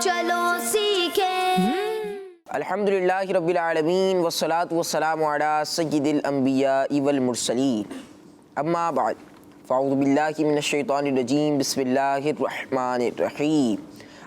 چلو سیکھیں۔ الحمدللہ رب العالمین والصلاة والسلام علی سید الانبیاء والمرسلین، اما بعد فاعوذ باللہ من الشیطان الرجیم، بسم اللہ الرحمن الرحیم۔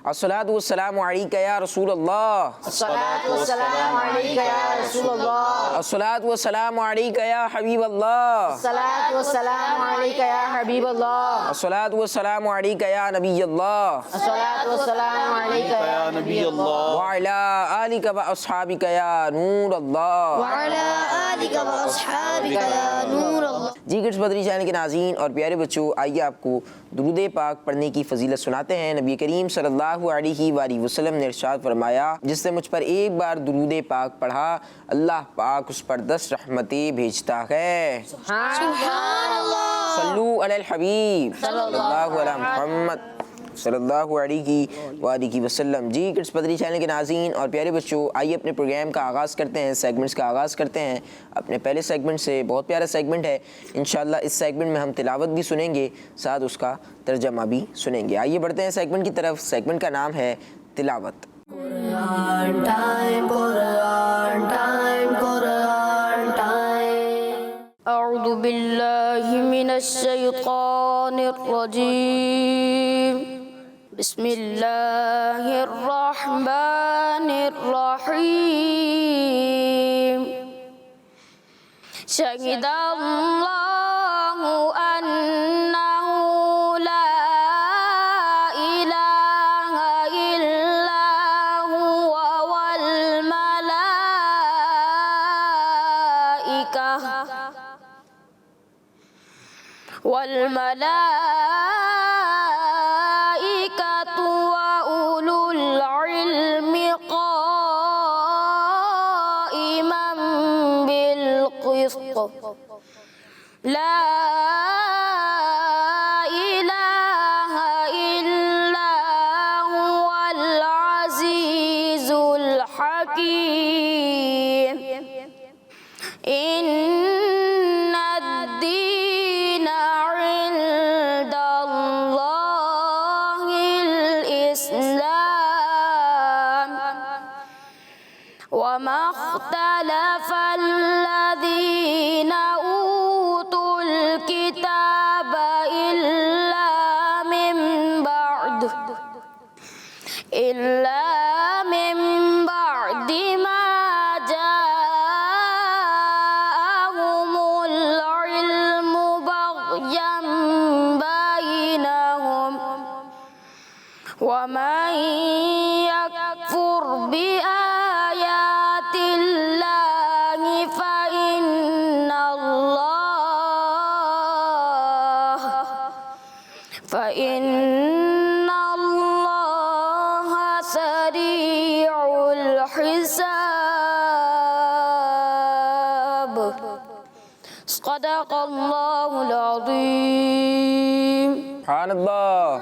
الصلاۃ والسلام علیک یا رسول اللہ، الصلاۃ والسلام علیک یا رسول اللہ، الصلاۃ والسلام علیک یا حبیب اللہ، الصلاۃ والسلام علیک یا حبیب اللہ، الصلاۃ والسلام علیک یا نبی اللہ، الصلاۃ والسلام علیک یا نبی اللہ، وعلی آلک واصحابک یا نور اللہ۔ وعلی آلک واصحابک یا نور اللہ۔ جی کڈس بدری چینل کے ناظرین اور پیارے بچوں، آئیے آپ کو درود پاک پڑھنے کی فضیلت سناتے ہیں۔ نبی کریم صلی اللہ علیہ وآلہ وسلم نے ارشاد فرمایا، جس نے مجھ پر ایک بار درود پاک پڑھا اللہ پاک اس پر 10 رحمتیں بھیجتا ہے۔ سبحان اللہ۔ صلو علی الحبیب صلی اللہ علی محمد صلی اللہ علیہ وآلہ وسلم۔ جی کڈس بدری چینل کے ناظرین اور پیارے بچوں، آئیے اپنے پروگرام کا آغاز کرتے ہیں، سیگمنٹس کا آغاز کرتے ہیں اپنے پہلے سیگمنٹ سے۔ بہت پیارا سیگمنٹ ہے، انشاءاللہ اس سیگمنٹ میں ہم تلاوت بھی سنیں گے، ساتھ اس کا ترجمہ بھی سنیں گے۔ آئیے بڑھتے ہیں سیگمنٹ کی طرف۔ سیگمنٹ کا نام ہے تلاوت۔ قرآن ٹائم، قرآن ٹائم، قرآن ٹائم۔ اعوذ باللہ من الشیطان الرجیم، بسم اللہ الرحمن الرحیم۔ شہد اللہ انہ لا الہ الا هو والملائکۃ وأولو العلم قائما بالقسط، لا الہ الا هو العزیز الحکیم۔ ان الدین عند اللہ الاسلام، وما اختلف الذین اوتوا الکتاب الا من بعد ما جاءهم العلم بغيا بينهم، ومن يكفر بآيات الله فإن الله سريع الحساب۔ صدق اللہ العظیم۔ سبحان اللہ،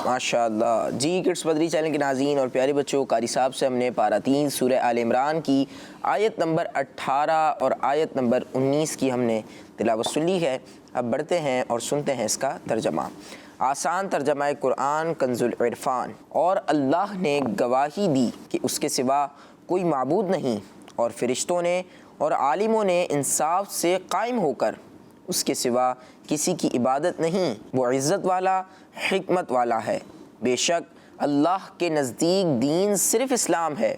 ماشاء اللہ۔ جی کڈس بدری چینل کے ناظرین اور پیارے بچوں، قاری صاحب سے ہم نے پارہ 3 سورہ آل عمران کی آیت نمبر 18 اور آیت نمبر 19 کی ہم نے تلاوت سن لی ہے۔ اب بڑھتے ہیں اور سنتے ہیں اس کا ترجمہ۔ آسان ترجمہ قرآن کنز العرفان۔ اور اللہ نے گواہی دی کہ اس کے سوا کوئی معبود نہیں، اور فرشتوں نے اور عالموں نے انصاف سے قائم ہو کر اس کے سوا کسی کی عبادت نہیں، وہ عزت والا حکمت والا ہے۔ بے شک اللہ کے نزدیک دین صرف اسلام ہے،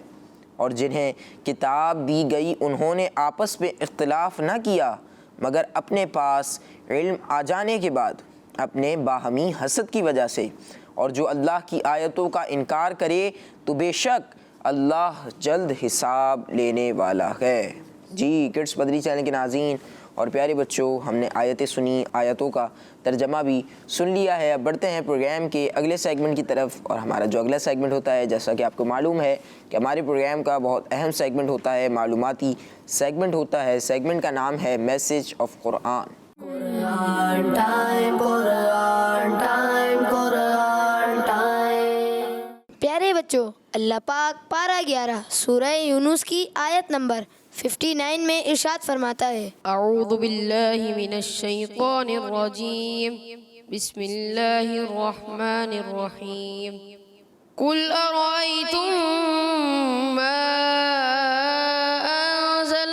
اور جنہیں کتاب دی گئی انہوں نے آپس میں اختلاف نہ کیا مگر اپنے پاس علم آ جانے کے بعد اپنے باہمی حسد کی وجہ سے، اور جو اللہ کی آیتوں کا انکار کرے تو بے شک اللہ جلد حساب لینے والا ہے۔ جی کڈس بدری چینل کے ناظرین اور پیارے بچوں، ہم نے آیتیں سنی، آیتوں کا ترجمہ بھی سن لیا ہے۔ اب بڑھتے ہیں پروگرام کے اگلے سیگمنٹ کی طرف، اور ہمارا جو اگلا سیگمنٹ ہوتا ہے، جیسا کہ آپ کو معلوم ہے کہ ہمارے پروگرام کا بہت اہم سیگمنٹ ہوتا ہے، معلوماتی سیگمنٹ ہوتا ہے۔ سیگمنٹ کا نام ہے message of Quran. Quran time, Quran time, Quran time. پیارے بچوں، اللہ پاک پارہ 11 سورہ یونس کی آیت نمبر 59 میں ارشاد فرماتا ہے، اعوذ باللہ من الشیطان الرجیم، بسم اللہ الرحمن الرحیم۔ قل أرأيتم ما أنزل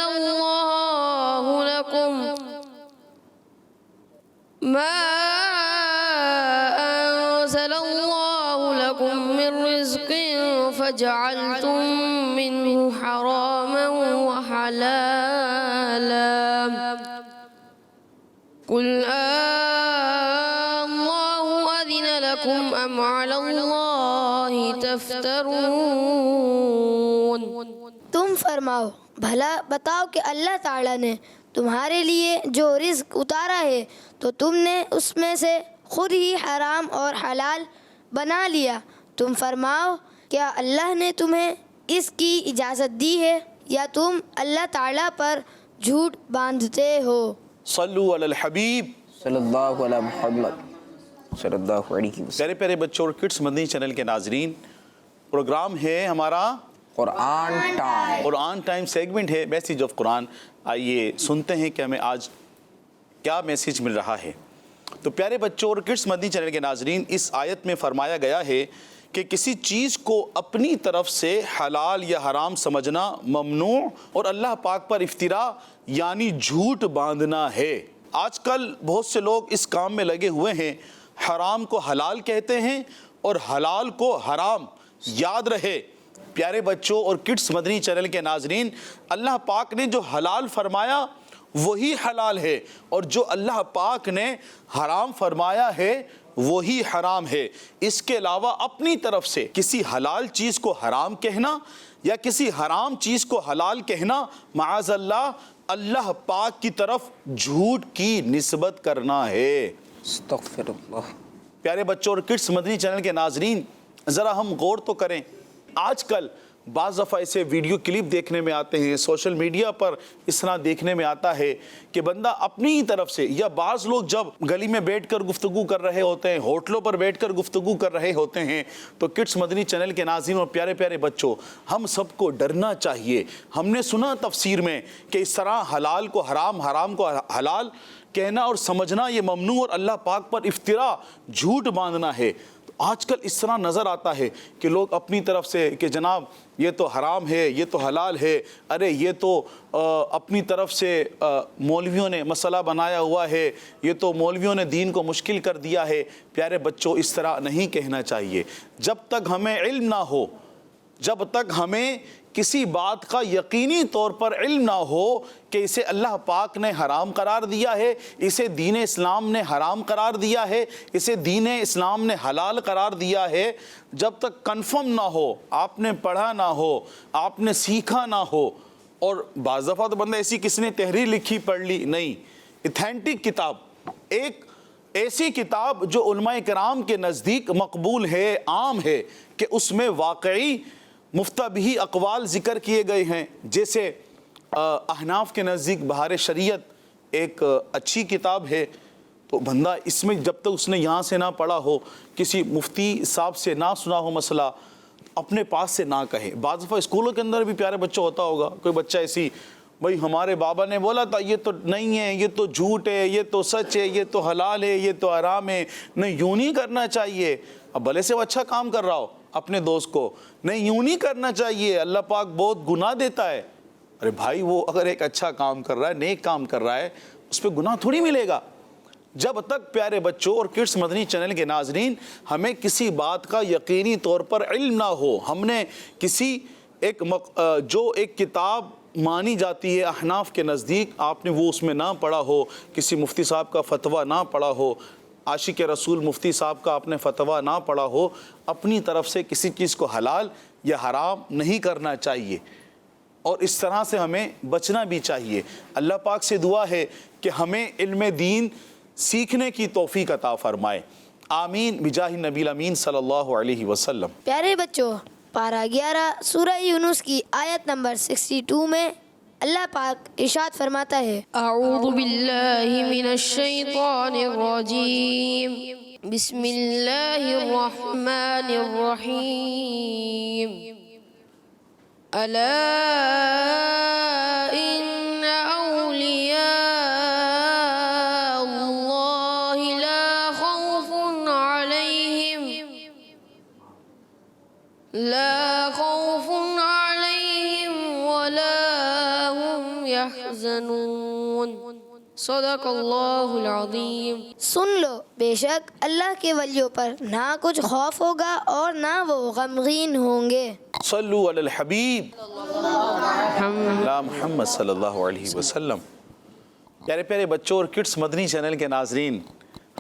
الله لكم من رزق فجعلتم منه حراما وحلالا قل الله أذن لكم أم على الله تفترون تم فرماؤ بھلا بتاؤ کہ اللہ تعالیٰ نے تمہارے لیے جو رزق اتارا ہے تو تم نے اس میں سے خود ہی حرام اور حلال بنا لیا. تم فرماؤ کیا اللہ نے تمہیں اس کی اجازت دی ہے یا تم اللہ تعالیٰ پر جھوٹ باندھتے ہو؟ صلو علی الحبیب. صلی اللہ علیہ محمد صلی اللہ علیہ وسلم. پیارے پیارے بچوں اور کڈس مدنی چینل کے ناظرین، پروگرام ہے ہمارا قرآن ٹائم. قرآن ٹائم سیگمنٹ ہے میسیج آف قرآن. آئیے سنتے ہیں کہ ہمیں آج کیا میسیج مل رہا ہے. تو پیارے بچوں اور کڈس مدنی چینل کے ناظرین، اس آیت میں فرمایا گیا ہے کہ کسی چیز کو اپنی طرف سے حلال یا حرام سمجھنا ممنوع اور اللہ پاک پر افتراء یعنی جھوٹ باندھنا ہے. آج کل بہت سے لوگ اس کام میں لگے ہوئے ہیں، حرام کو حلال کہتے ہیں اور حلال کو حرام. یاد رہے پیارے بچوں اور کڈس مدنی چینل کے ناظرین، اللہ پاک نے جو حلال فرمایا وہی حلال ہے اور جو اللہ پاک نے حرام فرمایا ہے وہی حرام ہے. اس کے علاوہ اپنی طرف سے کسی حلال چیز کو حرام کہنا یا کسی حرام چیز کو حلال کہنا معاذ اللہ اللہ پاک کی طرف جھوٹ کی نسبت کرنا ہے. استغفر اللہ. پیارے بچوں اور کڈس مدنی چینل کے ناظرین، ذرا ہم غور تو کریں. آج کل بعض دفعہ ایسے ویڈیو کلپ دیکھنے میں آتے ہیں، سوشل میڈیا پر اس طرح دیکھنے میں آتا ہے کہ بندہ اپنی ہی طرف سے، یا بعض لوگ جب گلی میں بیٹھ کر گفتگو کر رہے ہوتے ہیں، ہوٹلوں پر بیٹھ کر گفتگو کر رہے ہوتے ہیں. تو کڈس مدنی چینل کے ناظرین اور پیارے پیارے بچوں، ہم سب کو ڈرنا چاہیے. ہم نے سنا تفسیر میں کہ اس طرح حلال کو حرام، حرام کو حلال کہنا اور سمجھنا یہ ممنوع اور اللہ پاک پر افتراء جھوٹ باندھنا ہے. آج کل اس طرح نظر آتا ہے کہ لوگ اپنی طرف سے کہ جناب یہ تو حرام ہے، یہ تو حلال ہے، ارے یہ تو اپنی طرف سے مولویوں نے مسئلہ بنایا ہوا ہے، یہ تو مولویوں نے دین کو مشکل کر دیا ہے. پیارے بچوں، اس طرح نہیں کہنا چاہیے. جب تک ہمیں علم نہ ہو، جب تک ہمیں کسی بات کا یقینی طور پر علم نہ ہو کہ اسے اللہ پاک نے حرام قرار دیا ہے، اسے دین اسلام نے حرام قرار دیا ہے، اسے دین اسلام نے حلال قرار دیا ہے، جب تک کنفرم نہ ہو، آپ نے پڑھا نہ ہو، آپ نے سیکھا نہ ہو. اور بعض دفعہ تو بندہ ایسی کس نے تحریر لکھی پڑھ لی نہیں، ایتھینٹک کتاب، ایک ایسی کتاب جو علماء کرام کے نزدیک مقبول ہے، عام ہے، کہ اس میں واقعی مفتبہی اقوال ذکر کیے گئے ہیں. جیسے احناف کے نزدیک بہار شریعت ایک اچھی کتاب ہے. تو بندہ اس میں جب تک اس نے یہاں سے نہ پڑھا ہو، کسی مفتی صاحب سے نہ سنا ہو مسئلہ، اپنے پاس سے نہ کہے. بعض دفعہ اسکولوں کے اندر بھی پیارے بچوں ہوتا ہوگا، کوئی بچہ ایسی بھئی ہمارے بابا نے بولا تھا یہ تو نہیں ہے، یہ تو جھوٹ ہے، یہ تو سچ ہے، یہ تو حلال ہے، یہ تو حرام ہے، نہیں یوں نہیں کرنا چاہیے. اب بھلے سے وہ اچھا کام کر رہا ہو، اپنے دوست کو نہیں یوں نہیں کرنا چاہیے، اللہ پاک بہت گناہ دیتا ہے. ارے بھائی وہ اگر ایک اچھا کام کر رہا ہے، نیک کام کر رہا ہے، اس پہ گناہ تھوڑی ملے گا. جب تک پیارے بچوں اور کڈس مدنی چینل کے ناظرین ہمیں کسی بات کا یقینی طور پر علم نہ ہو، ہم نے کسی جو ایک کتاب مانی جاتی ہے احناف کے نزدیک، آپ نے وہ اس میں نہ پڑھا ہو، کسی مفتی صاحب کا فتویٰ نہ پڑھا ہو، عاشق رسول مفتی صاحب کا آپ نے فتویٰ نہ پڑھا ہو، اپنی طرف سے کسی چیز کو حلال یا حرام نہیں کرنا چاہیے. اور اس طرح سے ہمیں بچنا بھی چاہیے. اللہ پاک سے دعا ہے کہ ہمیں علم دین سیکھنے کی توفیق عطا فرمائے. آمین بجاہ نبی الامین صلی اللہ علیہ وسلم. پیارے بچوں، پارہ 11 سورہ یونس کی آیت نمبر 62 میں اللہ پاک ارشاد فرماتا ہے، اعوذ باللہ من الشیطان الرجیم، بسم اللہ الرحمن الرحیم، الا ان اولیاء اللہ لا خوف علیہم لا خوف عليهم ولا هم يحزنون صدق اللہ العظیم۔ سن لو، بے شک اللہ کے ولیوں پر نہ کچھ خوف ہوگا اور نہ وہ غمگین ہوں گے۔ صلو علی الحبیب لا محمد صلی اللہ علیہ وسلم۔ پیارے پیارے بچوں اور کڈس مدنی چینل کے ناظرین،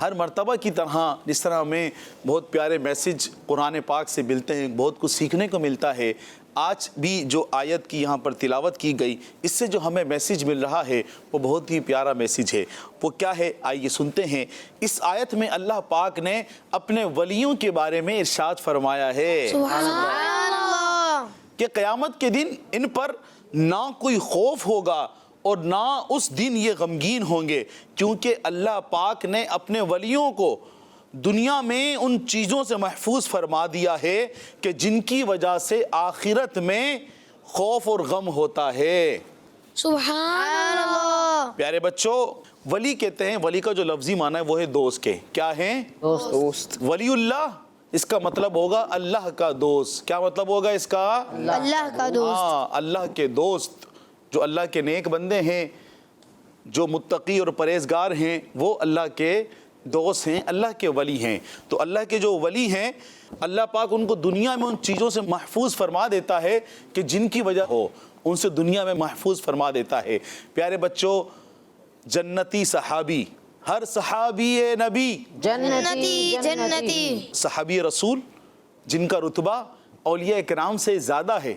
ہر مرتبہ کی طرح جس طرح ہمیں بہت پیارے میسج قرآن پاک سے ملتے ہیں، بہت کچھ سیکھنے کو ملتا ہے، آج بھی جو آیت کی یہاں پر تلاوت کی گئی، اس سے جو ہمیں میسج مل رہا ہے وہ بہت ہی پیارا میسج ہے۔ وہ کیا ہے؟ آئیے سنتے ہیں۔ اس آیت میں اللہ پاک نے اپنے ولیوں کے بارے میں ارشاد فرمایا ہے سبحان اللہ۔ کہ قیامت کے دن ان پر نہ کوئی خوف ہوگا اور نہ اس دن یہ غمگین ہوں گے، کیونکہ اللہ پاک نے اپنے ولیوں کو دنیا میں ان چیزوں سے محفوظ فرما دیا ہے کہ جن کی وجہ سے آخرت میں خوف اور غم ہوتا ہے۔ سبحان اللہ۔ پیارے بچوں، ولی کہتے ہیں، ولی کا جو لفظی معنی ہے وہ ہے دوست کے، کیا ہیں؟ دوست۔ ولی اللہ، اس کا مطلب ہوگا اللہ کا دوست۔ کیا مطلب ہوگا اس کا؟ اللہ کا دوست۔ ہاں، اللہ کے دوست، جو اللہ کے نیک بندے ہیں، جو متقی اور پرہیزگار ہیں، وہ اللہ کے دوست ہیں، اللہ کے ولی ہیں۔ تو اللہ کے جو ولی ہیں، اللہ پاک ان کو دنیا میں ان چیزوں سے محفوظ فرما دیتا ہے کہ جن کی وجہ ہو، ان سے دنیا میں محفوظ فرما دیتا ہے۔ پیارے بچوں، جنتی صحابی، ہر صحابی نبی، جنتی جنتی، صحابی رسول جن کا رتبہ اولیاء کرام سے زیادہ ہے،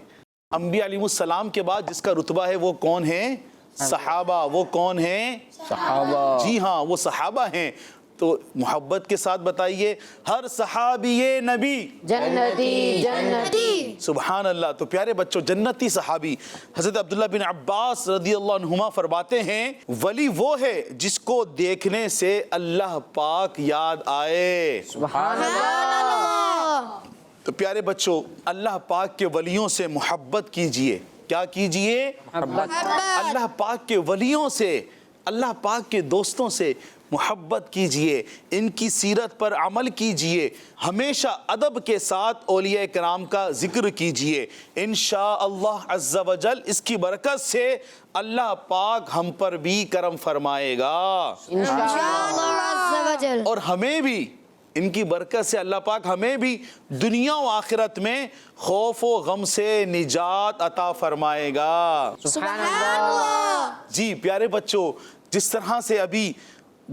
انبیاء علیہ السلام کے بعد جس کا رتبہ ہے وہ کون ہیں؟ صحابہ۔ وہ کون ہیں؟ صحابہ۔ جی ہاں، وہ صحابہ ہیں۔ تو محبت کے ساتھ بتائیے، ہر صحابی نبی جنتی جنتی۔ سبحان اللہ۔ تو پیارے بچوں، جنتی صحابی حضرت عبداللہ بن عباس رضی اللہ عنہما فرماتے ہیں، ولی وہ ہے جس کو دیکھنے سے اللہ پاک یاد آئے۔ سبحان اللہ۔ تو پیارے بچوں، اللہ پاک کے ولیوں سے محبت کیجئے۔ کیا کیجئے؟ اللہ پاک کے ولیوں سے، اللہ پاک کے دوستوں سے محبت کیجئے، ان کی سیرت پر عمل کیجئے، ہمیشہ ادب کے ساتھ اولیاء کرام کا ذکر کیجئے۔ انشاءاللہ عز و جل اس کی برکت سے اللہ پاک ہم پر بھی کرم فرمائے گا، انشاءاللہ عز و جل۔ اور ہمیں بھی ان کی برکت سے اللہ پاک ہمیں بھی دنیا و آخرت میں خوف و غم سے نجات عطا فرمائے گا۔ سبحان اللہ۔ جی پیارے بچوں، جس طرح سے ابھی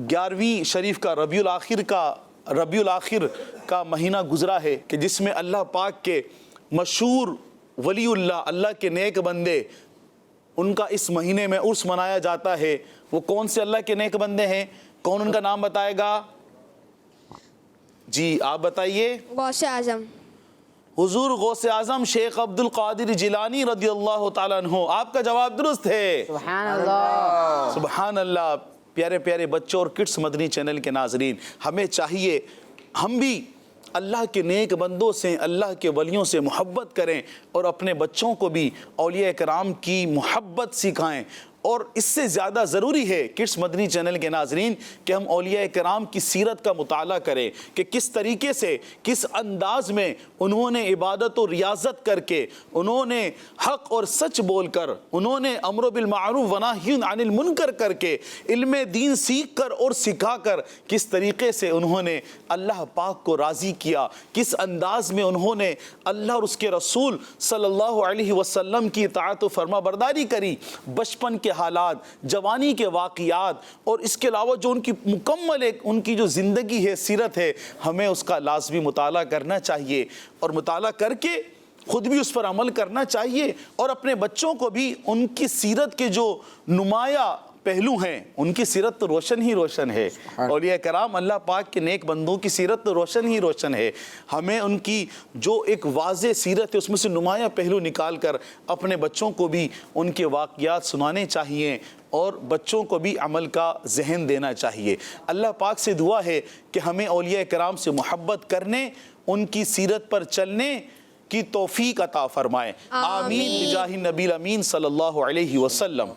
11ویں شریف کا ربیع الاخر کا مہینہ گزرا ہے کہ جس میں اللہ پاک کے مشہور ولی اللہ، اللہ کے نیک بندے، ان کا اس مہینے میں عرس منایا جاتا ہے۔ وہ کون سے اللہ کے نیک بندے ہیں؟ کون ان کا نام بتائے گا؟ جی آپ بتائیے۔ غوث اعظم۔ حضور غوث اعظم شیخ عبد القادر جیلانی رضی اللہ تعالیٰ عنہ۔ آپ کا جواب درست ہے۔ سبحان اللہ۔ سبحان اللہ۔ پیارے پیارے بچوں اور کڈس مدنی چینل کے ناظرین، ہمیں چاہیے ہم بھی اللہ کے نیک بندوں سے، اللہ کے ولیوں سے محبت کریں اور اپنے بچوں کو بھی اولیاء کرام کی محبت سکھائیں۔ اور اس سے زیادہ ضروری ہے کڈس مدنی چینل کے ناظرین کہ ہم اولیاء کرام کی سیرت کا مطالعہ کریں کہ کس طریقے سے، کس انداز میں انہوں نے عبادت و ریاضت کر کے، انہوں نے حق اور سچ بول کر، انہوں نے امر بالمعروف و نہی عن المنکر کر کے، علم دین سیکھ کر اور سکھا کر کس طریقے سے انہوں نے اللہ پاک کو راضی کیا، کس انداز میں انہوں نے اللہ اور اس کے رسول صلی اللہ علیہ وسلم کی اطاعت و فرما برداری کری۔ بچپن کے حالات، جوانی کے واقعات اور اس کے علاوہ جو ان کی مکمل ایک ان کی جو زندگی ہے، سیرت ہے، ہمیں اس کا لازمی مطالعہ کرنا چاہیے اور مطالعہ کر کے خود بھی اس پر عمل کرنا چاہیے اور اپنے بچوں کو بھی ان کی سیرت کے جو نمایاں پہلو ہیں، ان کی سیرت تو روشن ہی روشن ہے۔ اولیاء کرام اللہ پاک کے نیک بندوں کی سیرت تو روشن ہی روشن ہے۔ ہمیں ان کی جو ایک واضح سیرت ہے اس میں سے نمایاں پہلو نکال کر اپنے بچوں کو بھی ان کے واقعات سنانے چاہیے اور بچوں کو بھی عمل کا ذہن دینا چاہیے۔ اللہ پاک سے دعا ہے کہ ہمیں اولیاء کرام سے محبت کرنے، ان کی سیرت پر چلنے کی توفیق عطا فرمائے، آمین بجاہ نبی الامین صلی اللہ علیہ وسلم۔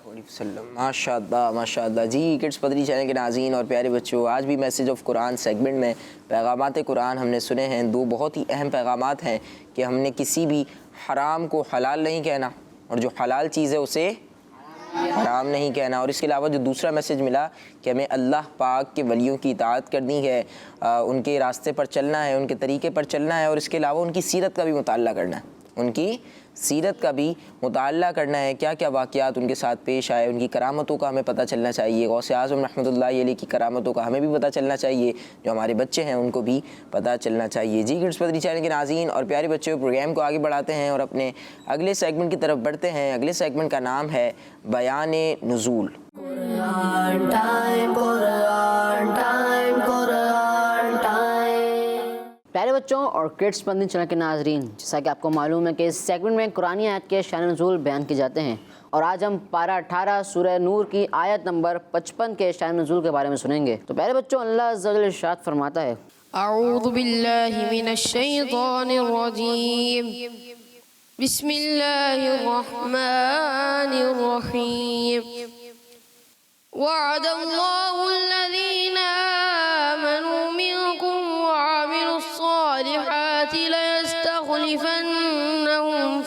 ماشاء اللہ جی۔ کڈس پدری چینل کے ناظرین اور پیارے بچوں، آج بھی میسیج آف قرآن سیگمنٹ میں پیغامات قرآن ہم نے سنے ہیں۔ دو بہت ہی اہم پیغامات ہیں کہ ہم نے کسی بھی حرام کو حلال نہیں کہنا، اور جو حلال چیز ہے اسے حرام نہیں کہنا، اور اس کے علاوہ جو دوسرا میسیج ملا کہ ہمیں اللہ پاک کے ولیوں کی اطاعت کرنی ہے، ان کے راستے پر چلنا ہے، ان کے طریقے پر چلنا ہے، اور اس کے علاوہ ان کی سیرت کا بھی مطالعہ کرنا ہے، ان کی سیرت کا بھی مطالعہ کرنا ہے، کیا کیا واقعات ان کے ساتھ پیش آئے، ان کی کرامتوں کا ہمیں پتہ چلنا چاہیے، غوث اعظم رحمۃ اللہ علیہ کی کرامتوں کا ہمیں بھی پتہ چلنا چاہیے، جو ہمارے بچے ہیں ان کو بھی پتہ چلنا چاہیے۔ جی کڈس پدری چینل کے ناظرین اور پیارے بچوں، پروگرام کو آگے بڑھاتے ہیں اور اپنے اگلے سیگمنٹ کی طرف بڑھتے ہیں۔ اگلے سیگمنٹ کا نام ہے بیان نزول۔ قرآن ٹائم، قرآن ٹائم، قرآن ٹائم۔ پیارے بچوں اور کڈس مدنی چینل کے ناظرین، جیسا کہ آپ کو معلوم ہے کہ اس سیگمنٹ میں قرآنی آیت کے شان نزول بیان کیے جاتے ہیں، اور آج ہم پارہ 18 سورہ نور کی آیت نمبر 55 کے شان نزول کے بارے میں سنیں گے۔ تو پیارے بچوں، اللہ عز و جل ارشاد فرماتا ہے، اعوذ باللہ من الشیطان الرجیم، بسم اللہ الرحمن الرحیم، وعد اللہ الذین آمنوا منکم وعملوا الصالحات ليستخلفنهم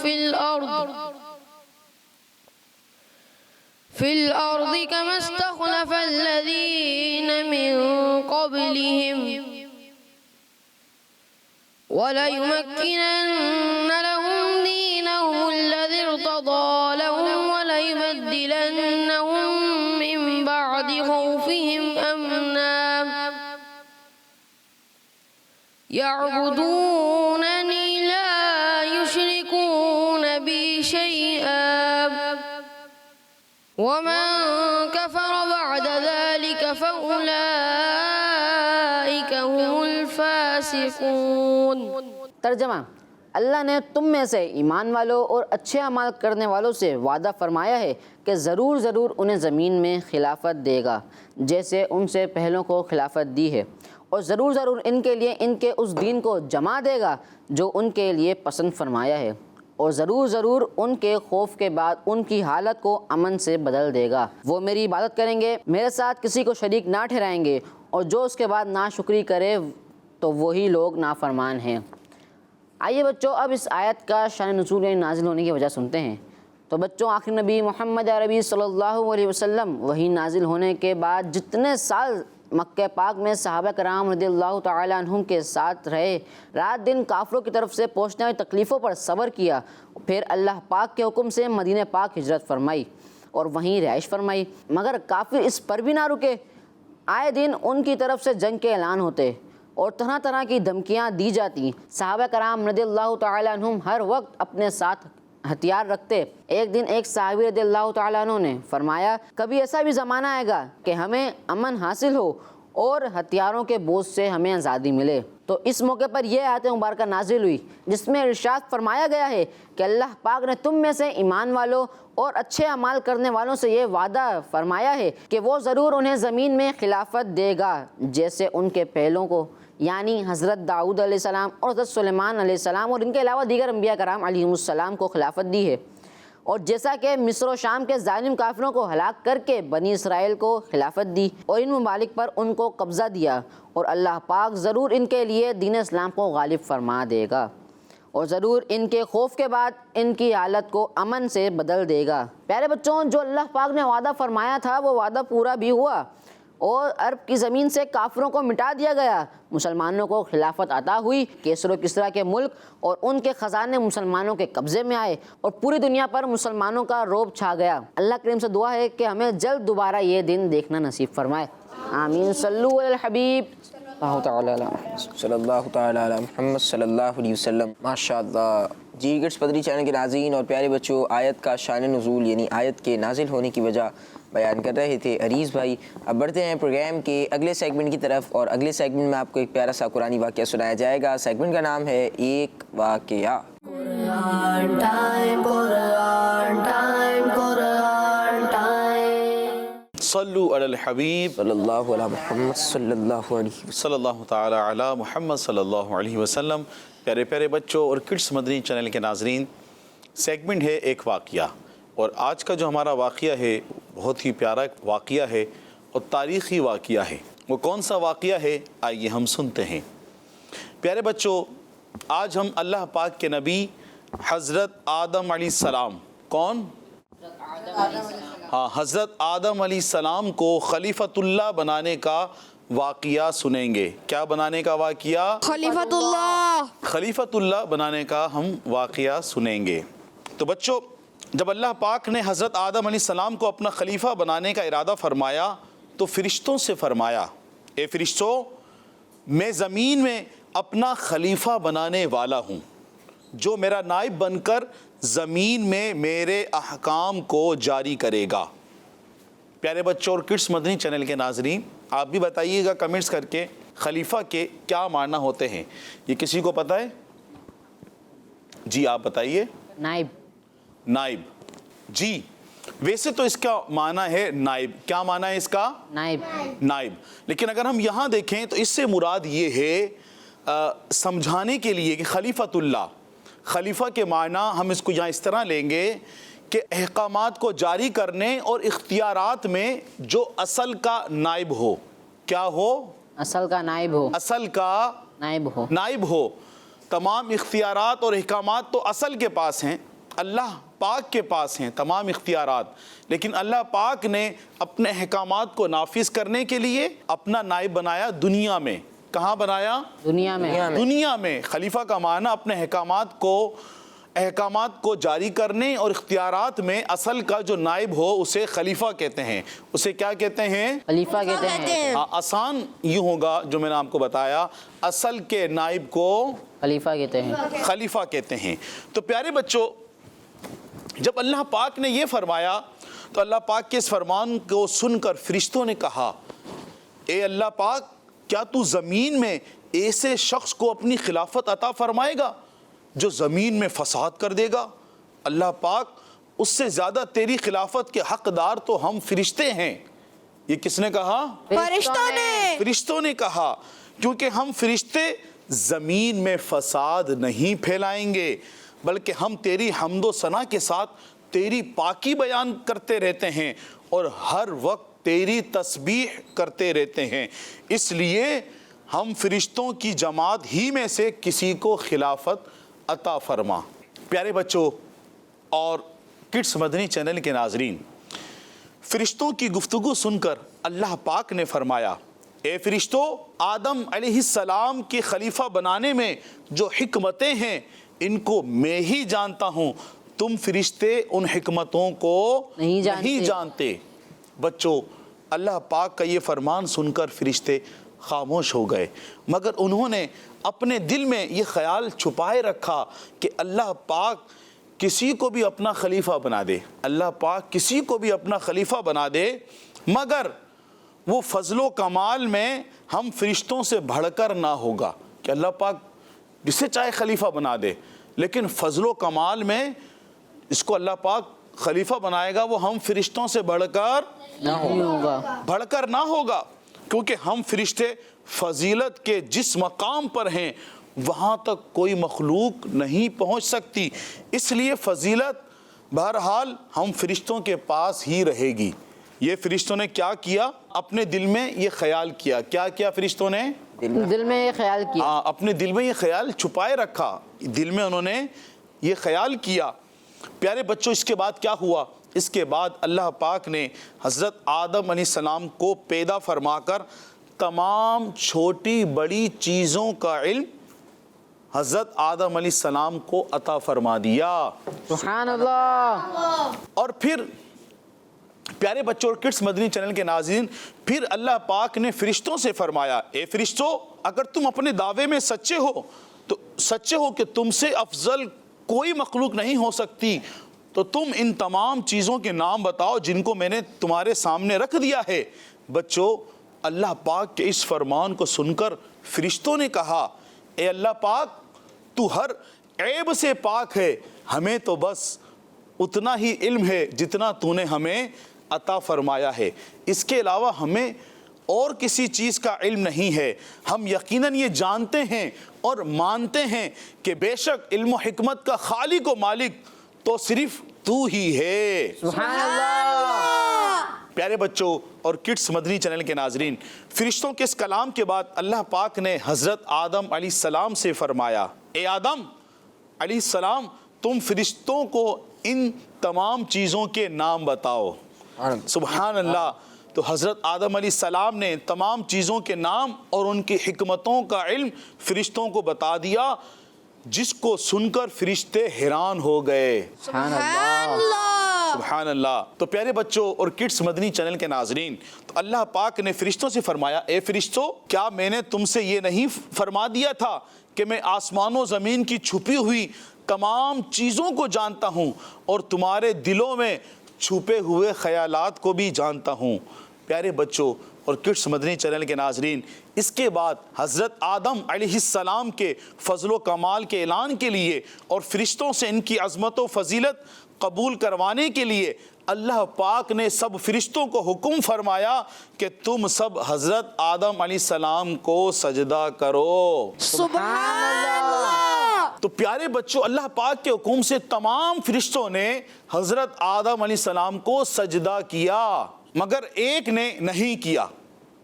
في الأرض كما استخلف الذين من قبلهم وليمكنن لهم دينهم الذي ارتضى لهم وليبدلنهم من بعد خوفهم أمنا يعبدونني لا يشركون بي شيئا ومن كفر بعد ذلك فأولئك هم الفاسقون۔ ترجمہ، اللہ نے تم میں سے ایمان والوں اور اچھے اعمال کرنے والوں سے وعدہ فرمایا ہے کہ ضرور انہیں زمین میں خلافت دے گا جیسے ان سے پہلوں کو خلافت دی ہے، اور ضرور ان کے لیے ان کے اس دین کو جما دے گا جو ان کے لیے پسند فرمایا ہے، اور ضرور ان کے خوف کے بعد ان کی حالت کو امن سے بدل دے گا۔ وہ میری عبادت کریں گے، میرے ساتھ کسی کو شریک نہ ٹھہرائیں گے، اور جو اس کے بعد ناشکری کرے تو وہی لوگ نافرمان ہیں۔ آئیے بچوں، اب اس آیت کا شان نزول یعنی نازل ہونے کی وجہ سنتے ہیں۔ تو بچوں، آخر نبی محمد عربی صلی اللہ علیہ وسلم وحی نازل ہونے کے بعد جتنے سال مکہ پاک میں صحابہ کرام رضی اللہ تعالیٰ عنہم کے ساتھ رہے، رات دن کافروں کی طرف سے پہنچنے والی تکلیفوں پر صبر کیا، پھر اللہ پاک کے حکم سے مدینہ پاک ہجرت فرمائی اور وہیں رہائش فرمائی، مگر کافر اس پر بھی نہ رکے۔ آئے دن ان کی طرف سے جنگ کے اعلان ہوتے اور طرح طرح کی دھمکیاں دی جاتی۔ صحابہ کرام رضی اللہ تعالیٰ عنہم ہر وقت اپنے ساتھ ہتھیار رکھتے۔ ایک دن ایک صحابی رضی اللہ تعالیٰ عنہ نے فرمایا، کبھی ایسا بھی زمانہ آئے گا کہ ہمیں امن حاصل ہو اور ہتھیاروں کے بوجھ سے ہمیں آزادی ملے۔ تو اس موقع پر یہ آیت مبارکہ نازل ہوئی جس میں ارشاد فرمایا گیا ہے کہ اللہ پاک نے تم میں سے ایمان والوں اور اچھے اعمال کرنے والوں سے یہ وعدہ فرمایا ہے کہ وہ ضرور انہیں زمین میں خلافت دے گا جیسے ان کے پہلوں کو، یعنی حضرت داؤد علیہ السلام اور حضرت سلیمان علیہ السلام اور ان کے علاوہ دیگر انبیاء کرام علیہم السلام کو خلافت دی ہے، اور جیسا کہ مصر و شام کے ظالم کافروں کو ہلاک کر کے بنی اسرائیل کو خلافت دی اور ان ممالک پر ان کو قبضہ دیا، اور اللہ پاک ضرور ان کے لیے دین اسلام کو غالب فرما دے گا، اور ضرور ان کے خوف کے بعد ان کی حالت کو امن سے بدل دے گا۔ پیارے بچوں، جو اللہ پاک نے وعدہ فرمایا تھا وہ وعدہ پورا بھی ہوا، اور عرب کی زمین سے کافروں کو مٹا دیا گیا، مسلمانوں کو خلافت عطا ہوئی، کیسر و کسریٰ کے ملک اور ان کے خزانے مسلمانوں کے قبضے میں آئے، اور پوری دنیا پر مسلمانوں کا رعب چھا گیا۔ اللہ کریم سے دعا ہے کہ ہمیں جلد دوبارہ یہ دن دیکھنا نصیب فرمائے، آمین۔ صلو علی الحبیب صلی اللہ تعالیٰ علی محمد صلی اللہ علیہ وسلم۔ ماشاء اللہ جی۔ کڈس پدری چینل کے ناظرین اور پیارے بچوں، آیت کا شان نزول یعنی آیت کے نازل ہونے کی وجہ بیان کر رہے تھے عریض بھائی۔ اب بڑھتے ہیں پروگرام کے اگلے سیگمنٹ کی طرف، اور اگلے سیگمنٹ میں آپ کو ایک پیارا سا قرآنی واقعہ سنایا جائے گا۔ سیگمنٹ کا نام ہے ایک واقعہ۔ قرآن ٹائم، قرآن ٹائم، قرآن ٹائم۔ صلو علی الحبیب صلی اللہ علی محمد صلی اللہ علیہ وسلم۔ صلی اللہ تعالی علی محمد صلی اللہ علیہ وسلم۔ پیارے پیارے بچوں اور کڈس مدنی چینل کے ناظرین، سیگمنٹ ہے ایک واقعہ، اور آج کا جو ہمارا واقعہ ہے بہت ہی پیارا واقعہ ہے اور تاریخی واقعہ ہے۔ وہ کون سا واقعہ ہے آئیے ہم سنتے ہیں۔ پیارے بچوں، آج ہم اللہ پاک کے نبی حضرت آدم علیہ السلام، کون؟ ہاں، حضرت آدم علیہ السلام کو خلیفۃ اللہ بنانے کا واقعہ سنیں گے۔ کیا بنانے کا واقعہ؟ خلیفۃ اللہ۔ خلیفۃ اللہ بنانے کا ہم واقعہ سنیں گے۔ تو بچوں، جب اللہ پاک نے حضرت آدم علیہ السلام کو اپنا خلیفہ بنانے کا ارادہ فرمایا تو فرشتوں سے فرمایا، اے فرشتوں، میں زمین میں اپنا خلیفہ بنانے والا ہوں جو میرا نائب بن کر زمین میں میرے احکام کو جاری کرے گا۔ پیارے بچوں اور کڈس مدنی چینل کے ناظرین، آپ بھی بتائیے گا کمنٹس کر کے خلیفہ کے کیا معنی ہوتے ہیں۔ یہ کسی کو پتہ ہے؟ جی آپ بتائیے۔ نائب۔ نائب، جی ویسے تو اس کا معنی ہے نائب۔ کیا معنی ہے اس کا؟ نائب۔ نائب۔ لیکن اگر ہم یہاں دیکھیں تو اس سے مراد یہ ہے سمجھانے کے لیے کہ خلیفۃ اللہ، خلیفہ کے معنی ہم اس کو یہاں اس طرح لیں گے کہ احکامات کو جاری کرنے اور اختیارات میں جو اصل کا نائب ہو۔ کیا ہو؟ اصل کا نائب ہو۔ اصل کا نائب ہو۔ نائب ہو۔ تمام اختیارات اور احکامات تو اصل کے پاس ہیں، اللہ پاک کے پاس ہیں تمام اختیارات، لیکن اللہ پاک نے اپنے احکامات کو نافذ کرنے کے لیے اپنا نائب بنایا دنیا میں۔ کہاں بنایا؟ دنیا میں۔ دنیا میں۔ خلیفہ کا معنی اپنے احکامات کو جاری کرنے اور اختیارات میں اصل کا جو نائب ہو اسے خلیفہ کہتے ہیں۔ اسے کیا کہتے ہیں؟ خلیفہ کہتے ہیں۔ ہاں، آسان یوں ہوگا جو میں نے آپ کو بتایا، اصل کے نائب کو خلیفہ کہتے ہیں۔ خلیفہ کہتے ہیں۔ تو پیارے بچوں، جب اللہ پاک نے یہ فرمایا تو اللہ پاک کے اس فرمان کو سن کر فرشتوں نے کہا، اے اللہ پاک، کیا تو زمین میں ایسے شخص کو اپنی خلافت عطا فرمائے گا جو زمین میں فساد کر دے گا؟ اللہ پاک، اس سے زیادہ تیری خلافت کے حقدار تو ہم فرشتے ہیں۔ یہ کس نے کہا؟ فرشتوں نے۔ فرشتوں نے کہا، کیونکہ ہم فرشتے زمین میں فساد نہیں پھیلائیں گے، بلکہ ہم تیری حمد و ثنا کے ساتھ تیری پاکی بیان کرتے رہتے ہیں اور ہر وقت تیری تسبیح کرتے رہتے ہیں، اس لیے ہم فرشتوں کی جماعت ہی میں سے کسی کو خلافت عطا فرما۔ پیارے بچوں اور کڈس مدنی چینل کے ناظرین، فرشتوں کی گفتگو سن کر اللہ پاک نے فرمایا، اے فرشتوں، آدم علیہ السلام کے خلیفہ بنانے میں جو حکمتیں ہیں ان کو میں ہی جانتا ہوں، تم فرشتے ان حکمتوں کو نہیں جانتے۔ بچوں، اللہ پاک کا یہ فرمان سن کر فرشتے خاموش ہو گئے، مگر انہوں نے اپنے دل میں یہ خیال چھپائے رکھا کہ اللہ پاک کسی کو بھی اپنا خلیفہ بنا دے، اللہ پاک کسی کو بھی اپنا خلیفہ بنا دے، مگر وہ فضل و کمال میں ہم فرشتوں سے بڑھ کر نہ ہوگا، کہ اللہ پاک جسے چاہے خلیفہ بنا دے، لیکن فضل و کمال میں اس کو اللہ پاک خلیفہ بنائے گا وہ ہم فرشتوں سے بڑھ کر نہ ہوگا، کیونکہ ہم فرشتے فضیلت کے جس مقام پر ہیں وہاں تک کوئی مخلوق نہیں پہنچ سکتی، اس لیے فضیلت بہرحال ہم فرشتوں کے پاس ہی رہے گی۔ یہ فرشتوں نے کیا کیا؟ اپنے دل میں یہ خیال کیا۔ کیا کیا فرشتوں نے؟ دل میں یہ خیال کیا۔ اپنے دل میں یہ خیال چھپائے رکھا، دل میں انہوں نے یہ خیال کیا۔ پیارے بچوں، اس کے بعد کیا ہوا؟ اس کے بعد اللہ پاک نے حضرت آدم علیہ السلام کو پیدا فرما کر تمام چھوٹی بڑی چیزوں کا علم حضرت آدم علیہ السلام کو عطا فرما دیا۔ سبحان اللہ۔ اور پھر پیارے بچوں اور کڈس مدنی چینل کے ناظرین، پھر اللہ پاک نے فرشتوں سے فرمایا، اے فرشتوں، اگر تم اپنے دعوے میں سچے ہو کہ تم سے افضل کوئی مخلوق نہیں ہو سکتی، تو تم ان تمام چیزوں کے نام بتاؤ جن کو میں نے تمہارے سامنے رکھ دیا ہے۔ بچوں، اللہ پاک کے اس فرمان کو سن کر فرشتوں نے کہا، اے اللہ پاک، تو ہر عیب سے پاک ہے، ہمیں تو بس اتنا ہی علم ہے جتنا تو نے ہمیں عطا فرمایا ہے، اس کے علاوہ ہمیں اور کسی چیز کا علم نہیں ہے، ہم یقیناً یہ جانتے ہیں اور مانتے ہیں کہ بے شک علم و حکمت کا خالق و مالک تو صرف تو ہی ہے۔ سبحان اللہ۔ پیارے بچوں اور کڈس مدنی چینل کے ناظرین، فرشتوں کے اس کلام کے بعد اللہ پاک نے حضرت آدم علیہ السلام سے فرمایا، اے آدم علیہ السلام، تم فرشتوں کو ان تمام چیزوں کے نام بتاؤ۔ سبحان اللہ۔ تو حضرت آدم علیہ السلام نے تمام چیزوں کے نام اور ان کی حکمتوں کا علم فرشتوں کو بتا دیا، جس کو سن کر فرشتے حیران ہو گئے۔ سبحان اللہ۔ سبحان اللہ۔ تو پیارے بچوں اور کڈس مدنی چینل کے ناظرین، تو اللہ پاک نے فرشتوں سے فرمایا، اے فرشتوں، کیا میں نے تم سے یہ نہیں فرما دیا تھا کہ میں آسمان و زمین کی چھپی ہوئی تمام چیزوں کو جانتا ہوں اور تمہارے دلوں میں چھپے ہوئے خیالات کو بھی جانتا ہوں۔ پیارے بچوں اور کڈس مدنی چینل کے ناظرین، اس کے بعد حضرت آدم علیہ السلام کے فضل و کمال کے اعلان کے لیے اور فرشتوں سے ان کی عظمت و فضیلت قبول کروانے کے لیے اللہ پاک نے سب فرشتوں کو حکم فرمایا کہ تم سب حضرت آدم علیہ السلام کو سجدہ کرو۔ سبحان اللہ۔ تو پیارے بچوں، اللہ پاک کے حکم سے تمام فرشتوں نے حضرت آدم علیہ السلام کو سجدہ کیا، مگر ایک نے نہیں کیا۔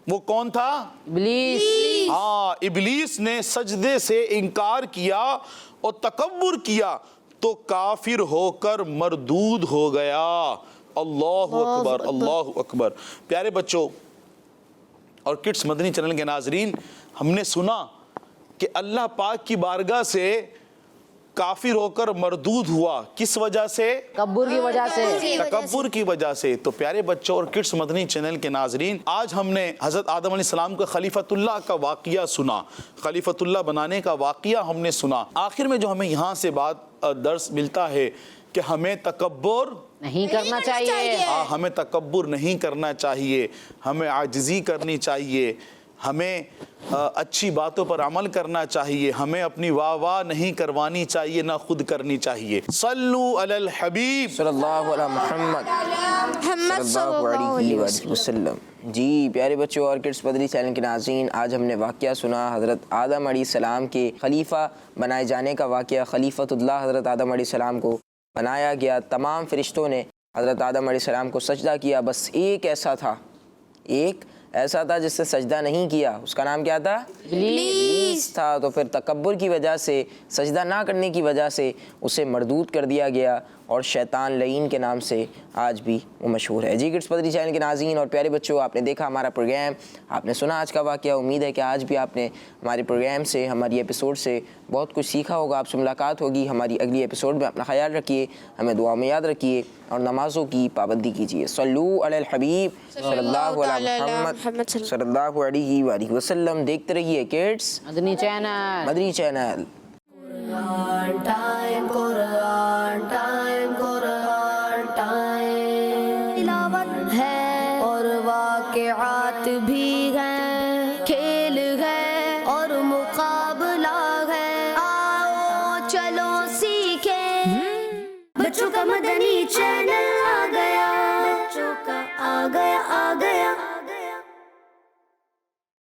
وہ کون تھا؟ ابلیس۔ ہاں، ابلیس نے سجدے سے انکار کیا اور تکبر کیا تو کافر ہو کر مردود ہو گیا۔ اللہ اکبر، اللہ اکبر۔ پیارے بچوں اور کڈس مدنی چینل کے ناظرین، ہم نے سنا کہ اللہ پاک کی بارگاہ سے کافر ہو کر مردود ہوا، کس وجہ سے؟ تکبر کی وجہ سے۔ تکبر کی وجہ سے۔ تو پیارے بچوں اور کڈس مدنی چینل کے ناظرین، آج ہم نے حضرت آدم علیہ السلام کا خلیفۃ اللہ کا واقعہ سنا، خلیفۃ اللہ بنانے کا واقعہ ہم نے سنا۔ آخر میں جو ہمیں یہاں سے بات درس ملتا ہے کہ ہمیں تکبر نہیں کرنا چاہیے۔ ہمیں تکبر نہیں کرنا چاہیے، ہمیں عاجزی کرنی چاہیے، ہمیں اچھی باتوں پر عمل کرنا چاہیے، ہمیں اپنی واہ واہ نہیں کروانی چاہیے، نہ خود کرنی چاہیے۔ صلو علی الحبیب صلی اللہ علیہ محمد صلی اللہ علیہ وسلم۔ جی پیارے بچوں اور کڈس مدنی چینل کے ناظرین، آج ہم نے واقعہ سنا حضرت آدم علیہ السلام کے خلیفہ بنائے جانے کا واقعہ۔ خلیفۃ اللہ حضرت آدم علیہ السلام کو بنایا گیا، تمام فرشتوں نے حضرت آدم علیہ السلام کو سجدہ کیا، بس ایک ایسا تھا جس سے سجدہ نہیں کیا، اس کا نام کیا تھا؟ ابلیس تھا۔ تو پھر تکبر کی وجہ سے، سجدہ نہ کرنے کی وجہ سے اسے مردود کر دیا گیا اور شیطان لعین کے نام سے آج بھی وہ مشہور ہے۔ جی کڈس مدنی چینل کے ناظرین اور پیارے بچوں، آپ نے دیکھا ہمارا پروگرام، آپ نے سنا آج کا واقعہ۔ امید ہے کہ آج بھی آپ نے ہمارے پروگرام سے، ہماری ایپیسوڈ سے بہت کچھ سیکھا ہوگا۔ آپ سے ملاقات ہوگی ہماری اگلی ایپیسوڈ میں۔ اپنا خیال رکھیے، ہمیں دعا میں یاد رکھیے اور نمازوں کی پابندی کیجیے۔ صلو علی الحبیب صلی اللہ علیہ محمد صلی اللہ علیہ وآلہ وسلم۔ دیکھتے رہیے کڈس مدنی چینل۔ مدنی چینل۔ قرآن ٹائم، قرآن ٹائم، قرآن ٹائم۔ تلاوت ہے اور واقعات بھی ہیں، کھیل ہے اور مقابلہ ہے، آؤ چلو سیکھیں۔ بچوں کا مدنی چینل آ گیا، بچوں کا آ گیا